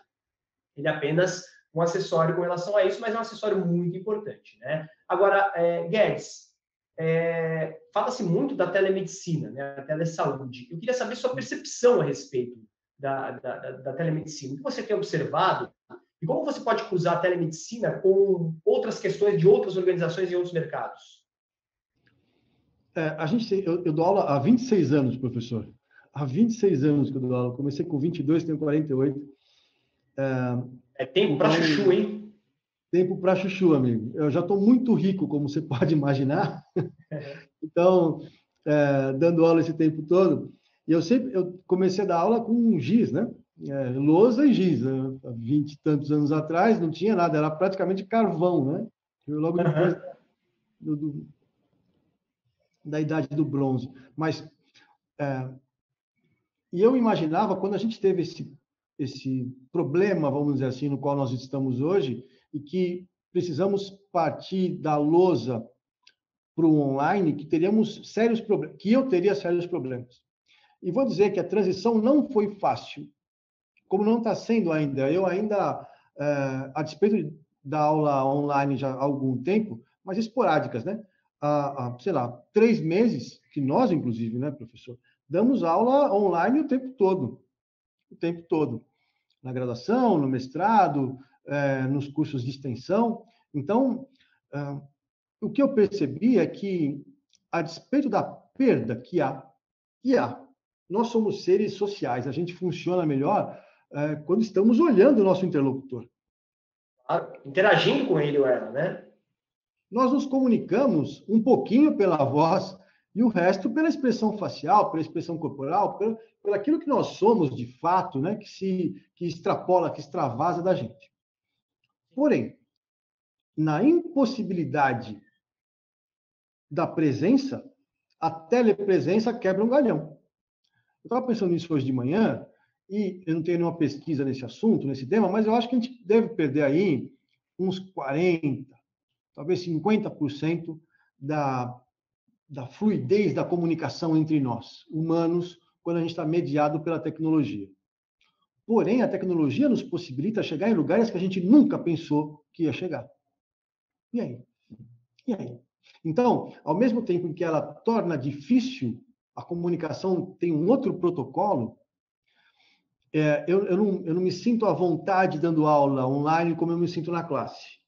ele é apenas um acessório com relação a isso, mas é um acessório muito importante, né? Agora, Guedes, fala-se muito da telemedicina, né? Da telesaúde. Eu queria saber sua percepção a respeito da telemedicina. O que você tem observado e como você pode cruzar a telemedicina com outras questões de outras organizações e outros mercados? Eu dou aula há 26 anos, professor. Há 26 anos que eu dou aula. Comecei com 22, tenho 48. Tempo para chuchu, hein? Tempo para chuchu, amigo. Eu já estou muito rico, como você pode imaginar. Então, dando aula esse tempo todo. E eu comecei a dar aula com giz, né? Lousa e giz. Há 20 e tantos anos atrás não tinha nada, era praticamente carvão, né? Logo depois da idade do bronze. Mas e eu imaginava, quando a gente teve esse problema, vamos dizer assim, no qual nós estamos hoje, e que precisamos partir da lousa para o online, que teríamos sérios problemas, que eu teria sérios problemas. E vou dizer que a transição não foi fácil, como não está sendo ainda. Eu ainda, a despeito da aula online já há algum tempo, mas esporádicas, né? Sei lá, 3 meses, que nós, inclusive, né, professor, damos aula online o tempo todo, na graduação, no mestrado, nos cursos de extensão. Então, o que eu percebi é que, a despeito da perda que há, nós somos seres sociais, a gente funciona melhor quando estamos olhando o nosso interlocutor. interagindo com ele ou ela, né? Nós nos comunicamos um pouquinho pela voz e o resto pela expressão facial, pela expressão corporal, pelo aquilo que nós somos de fato, né, que extrapola, que extravasa da gente. Porém, na impossibilidade da presença, a telepresença quebra um galhão. Eu estava pensando nisso hoje de manhã, e eu não tenho nenhuma pesquisa nesse assunto, nesse tema, mas eu acho que a gente deve perder aí uns 40, talvez 50% da fluidez da comunicação entre nós, humanos, quando a gente está mediado pela tecnologia. Porém, a tecnologia nos possibilita chegar em lugares que a gente nunca pensou que ia chegar. E aí? E aí? Então, ao mesmo tempo em que ela torna difícil, a comunicação tem um outro protocolo, eu não me sinto à vontade dando aula online como eu me sinto na classe.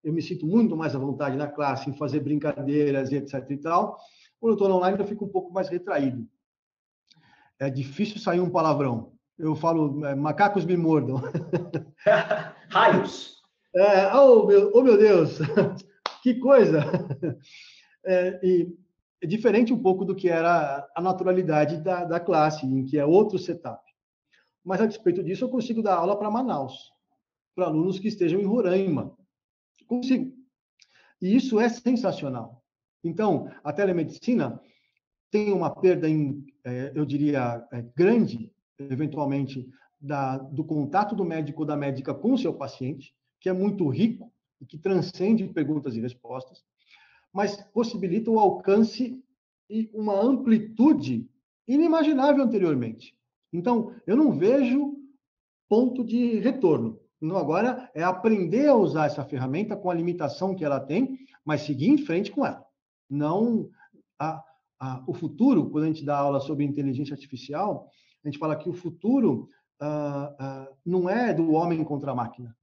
Eu me sinto muito mais à vontade na classe, em fazer brincadeiras e etc. e tal. Quando eu estou online, eu fico um pouco mais retraído. É difícil sair um palavrão. Eu falo, macacos me mordam. Raios. Oh, meu Deus, que coisa! E é diferente um pouco do que era a naturalidade da classe, em que é outro setup. Mas, a despeito disso, eu consigo dar aula para Manaus, para alunos que estejam em Roraima. Consigo. E isso é sensacional. Então, a telemedicina tem uma perda, eu diria, grande, eventualmente, do contato do médico ou da médica com o seu paciente, que é muito rico e que transcende perguntas e respostas, mas possibilita o alcance e uma amplitude inimaginável anteriormente. Então, eu não vejo ponto de retorno. Então, agora é aprender a usar essa ferramenta com a limitação que ela tem, mas seguir em frente com ela. Não o futuro, quando a gente dá aula sobre inteligência artificial, a gente fala que o futuro não é do homem contra a máquina,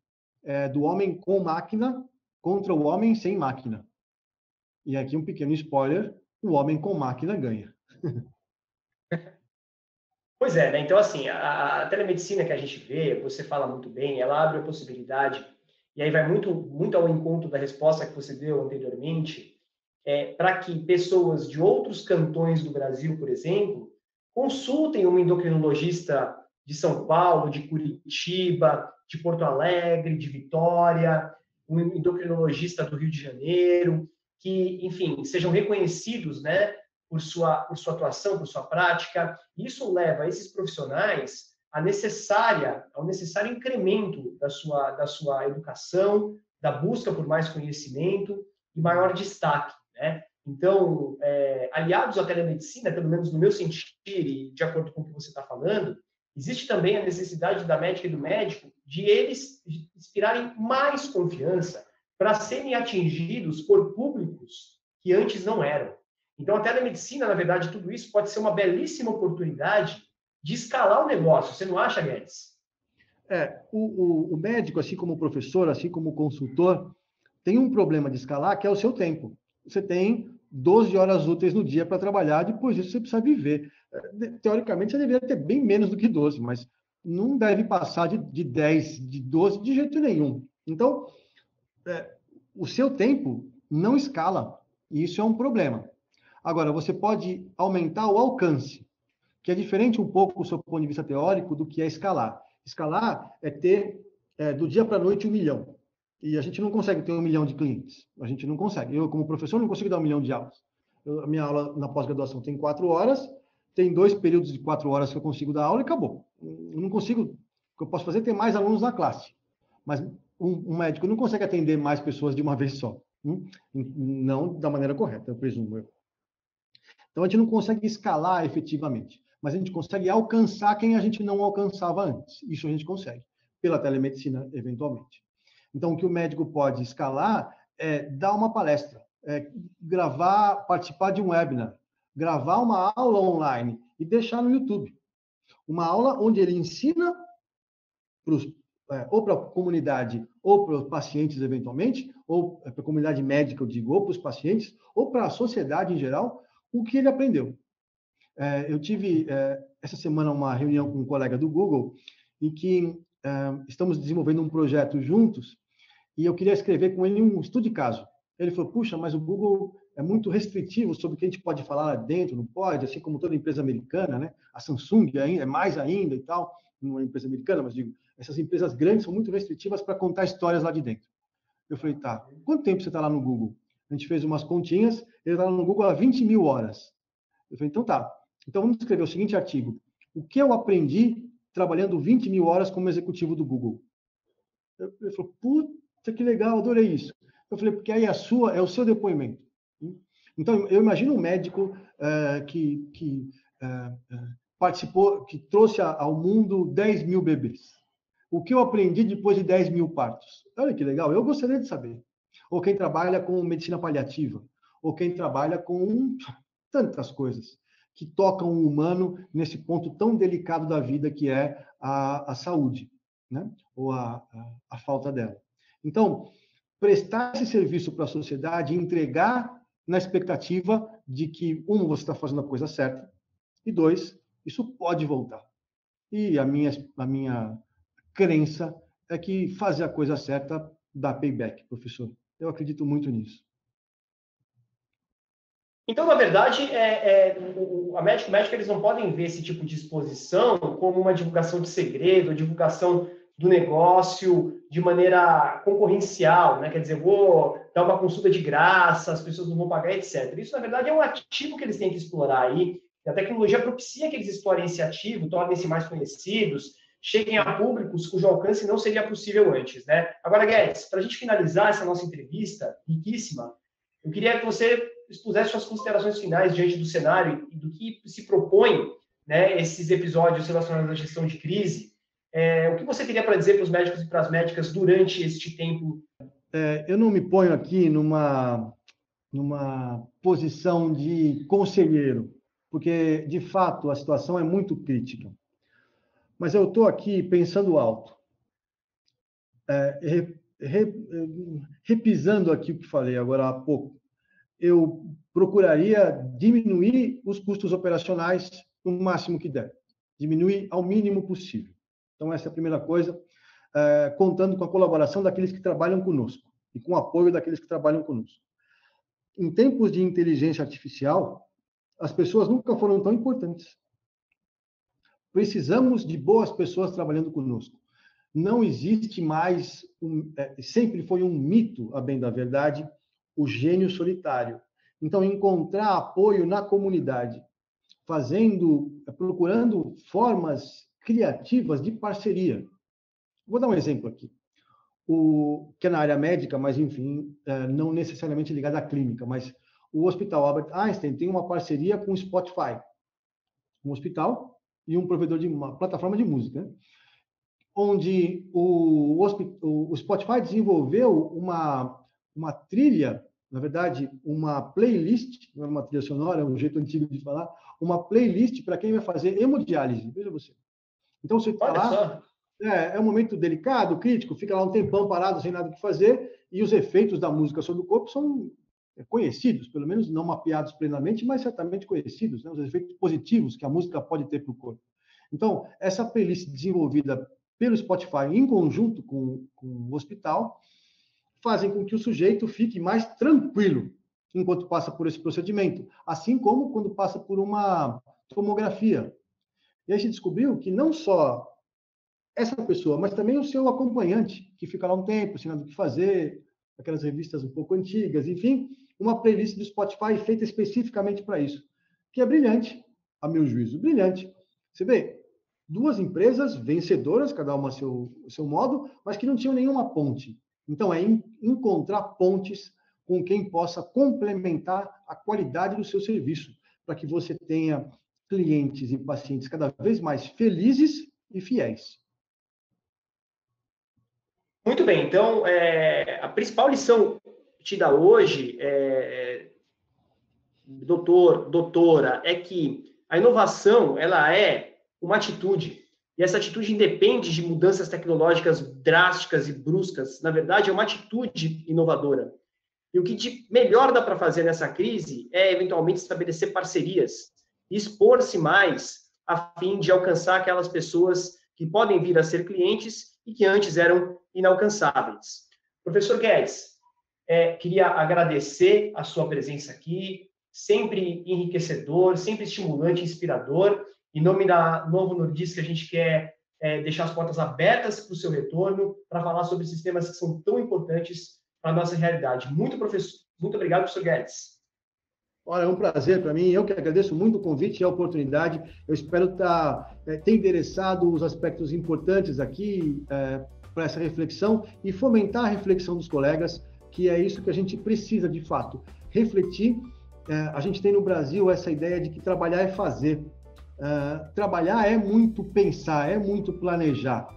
é do homem com máquina contra o homem sem máquina. E aqui um pequeno spoiler, o homem com máquina ganha. Pois é, né? Então, assim, a telemedicina que a gente vê, você fala muito bem, ela abre a possibilidade, e aí vai muito, muito ao encontro da resposta que você deu anteriormente, para que pessoas de outros cantões do Brasil, por exemplo, consultem um endocrinologista de São Paulo, de Curitiba, de Porto Alegre, de Vitória, um endocrinologista do Rio de Janeiro, que, enfim, sejam reconhecidos, né, por sua atuação, por sua prática. Isso leva esses profissionais ao necessário incremento da sua educação, da busca por mais conhecimento e maior destaque, né? Então, aliados à telemedicina, pelo menos no meu sentir e de acordo com o que você está falando, existe também a necessidade da médica e do médico de eles inspirarem mais confiança para serem atingidos por públicos que antes não eram. Então, a telemedicina, na verdade, tudo isso pode ser uma belíssima oportunidade de escalar o negócio. Você não acha, Guedes? O médico, assim como o professor, assim como o consultor, tem um problema de escalar, que é o seu tempo. Você tem 12 horas úteis no dia para trabalhar, depois disso você precisa viver. Teoricamente, você deveria ter bem menos do que 12, mas não deve passar de 10, de 12, de jeito nenhum. Então, o seu tempo não escala, e isso é um problema. Agora, você pode aumentar o alcance, que é diferente um pouco do seu ponto de vista teórico do que é escalar. Escalar é ter, do dia para a noite, 1 milhão. E a gente não consegue ter 1 milhão de clientes. A gente não consegue. Eu, como professor, não consigo dar 1 milhão de aulas. A minha aula na pós-graduação tem 4 horas, tem 2 períodos de 4 horas que eu consigo dar aula e acabou. Eu não consigo. O que eu posso fazer é ter mais alunos na classe. Mas um médico não consegue atender mais pessoas de uma vez só. Não da maneira correta, eu presumo. Então, a gente não consegue escalar efetivamente, mas a gente consegue alcançar quem a gente não alcançava antes. Isso a gente consegue, pela telemedicina, eventualmente. Então, o que o médico pode escalar é dar uma palestra, gravar, participar de um webinar, gravar uma aula online e deixar no YouTube. Uma aula onde ele ensina ou para a comunidade, ou para os pacientes, eventualmente, ou para a comunidade médica, eu digo, ou para os pacientes, ou para a sociedade em geral, o que ele aprendeu. Eu tive, essa semana, uma reunião com um colega do Google, em que estamos desenvolvendo um projeto juntos e eu queria escrever com ele um estudo de caso. Ele falou, puxa, mas o Google é muito restritivo sobre o que a gente pode falar lá dentro, não pode, assim como toda empresa americana, né? A Samsung é mais ainda e tal, não é empresa americana, mas digo, essas empresas grandes são muito restritivas para contar histórias lá de dentro. Eu falei, tá, quanto tempo você está lá no Google? A gente fez umas continhas, ele está lá no Google há 20 mil horas. Eu falei, então tá, então vamos escrever o seguinte artigo. O que eu aprendi trabalhando 20 mil horas como executivo do Google? Ele falou, puta, que legal, adorei isso. Eu falei, porque aí é o seu depoimento. Então, eu imagino um médico que participou, que trouxe ao mundo 10 mil bebês. O que eu aprendi depois de 10 mil partos? Olha que legal, eu gostaria de saber. Ou quem trabalha com medicina paliativa, ou quem trabalha com tantas coisas que tocam o humano nesse ponto tão delicado da vida que é a saúde, né? Ou a falta dela. Então, prestar esse serviço para a sociedade, entregar na expectativa de que, um, você está fazendo a coisa certa, e dois, isso pode voltar. E a minha crença é que fazer a coisa certa dá payback, professor. Eu acredito muito nisso. Então, na verdade, a médico, eles não podem ver esse tipo de exposição como uma divulgação de segredo, divulgação do negócio de maneira concorrencial, né? Quer dizer, vou dar uma consulta de graça, as pessoas não vão pagar, etc. Isso, na verdade, é um ativo que eles têm que explorar aí. A tecnologia propicia que eles explorem esse ativo, tornem-se mais conhecidos, cheguem a públicos cujo alcance não seria possível antes, né? Agora, Guedes, para a gente finalizar essa nossa entrevista riquíssima, eu queria que você expusesse suas considerações finais diante do cenário e do que se propõe, né, esses episódios relacionados à gestão de crise. O que você teria para dizer para os médicos e para as médicas durante este tempo? Eu não me ponho aqui numa posição de conselheiro, porque, de fato, a situação é muito crítica. Mas eu estou aqui pensando alto, repisando aqui o que falei agora há pouco. Eu procuraria diminuir os custos operacionais o máximo que der, diminuir ao mínimo possível. Então, essa é a primeira coisa, contando com a colaboração daqueles que trabalham conosco e com o apoio daqueles que trabalham conosco. Em tempos de inteligência artificial, as pessoas nunca foram tão importantes. Precisamos de boas pessoas trabalhando conosco. Não existe mais, sempre foi um mito, a bem da verdade, o gênio solitário. Então, encontrar apoio na comunidade, procurando formas criativas de parceria. Vou dar um exemplo aqui, que é na área médica, mas, enfim, não necessariamente ligado à clínica, mas o Hospital Albert Einstein tem uma parceria com o Spotify, um hospital e um provedor de uma plataforma de música, né? Onde o Spotify desenvolveu uma trilha, na verdade, uma playlist, não é uma trilha sonora, é um jeito antigo de falar, uma playlist para quem vai fazer hemodiálise, veja você. Então, você está lá, é um momento delicado, crítico, fica lá um tempão parado, sem nada o que fazer, e os efeitos da música sobre o corpo são conhecidos, pelo menos não mapeados plenamente, mas certamente conhecidos, né? Os efeitos positivos que a música pode ter para o corpo. Então, essa playlist desenvolvida pelo Spotify, em conjunto com o hospital, fazem com que o sujeito fique mais tranquilo enquanto passa por esse procedimento, assim como quando passa por uma tomografia. E aí a gente descobriu que não só essa pessoa, mas também o seu acompanhante, que fica lá um tempo, sem nada o que fazer, aquelas revistas um pouco antigas, enfim, uma playlist do Spotify feita especificamente para isso, que é brilhante, a meu juízo, brilhante. Você vê, duas empresas vencedoras, cada uma a seu modo, mas que não tinham nenhuma ponte. Então, é encontrar pontes com quem possa complementar a qualidade do seu serviço, para que você tenha clientes e pacientes cada vez mais felizes e fiéis. Muito bem, então, a principal lição tida hoje, doutora, é que a inovação, ela é uma atitude, e essa atitude independe de mudanças tecnológicas drásticas e bruscas, na verdade, é uma atitude inovadora. E o que de melhor dá para fazer nessa crise é, eventualmente, estabelecer parcerias, expor-se mais, a fim de alcançar aquelas pessoas que podem vir a ser clientes e que antes eram inalcançáveis. Professor Guedes, queria agradecer a sua presença aqui, sempre enriquecedor, sempre estimulante, inspirador. Em nome da Novo Nordisk, a gente quer deixar as portas abertas para o seu retorno, para falar sobre esses temas que são tão importantes para a nossa realidade. Muito obrigado, professor Guedes. Olha, é um prazer para mim. Eu que agradeço muito o convite e a oportunidade. Eu espero ter endereçado os aspectos importantes aqui para essa reflexão e fomentar a reflexão dos colegas, que é isso que a gente precisa, de fato. Refletir. A gente tem no Brasil essa ideia de que trabalhar é fazer. Trabalhar é muito pensar, é muito planejar,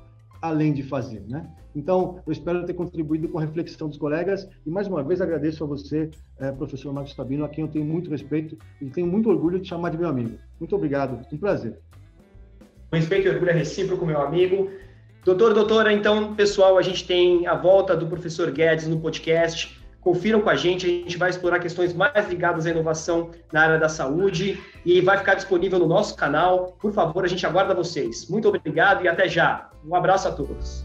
além de fazer, né? Então, eu espero ter contribuído com a reflexão dos colegas e, mais uma vez, agradeço a você, professor Marcos Sabino, a quem eu tenho muito respeito e tenho muito orgulho de chamar de meu amigo. Muito obrigado, um prazer. O respeito e orgulho é recíproco, meu amigo. Doutora, então, pessoal, a gente tem a volta do professor Guedes no podcast. Confiram com a gente vai explorar questões mais ligadas à inovação na área da saúde e vai ficar disponível no nosso canal. Por favor, a gente aguarda vocês. Muito obrigado e até já. Um abraço a todos.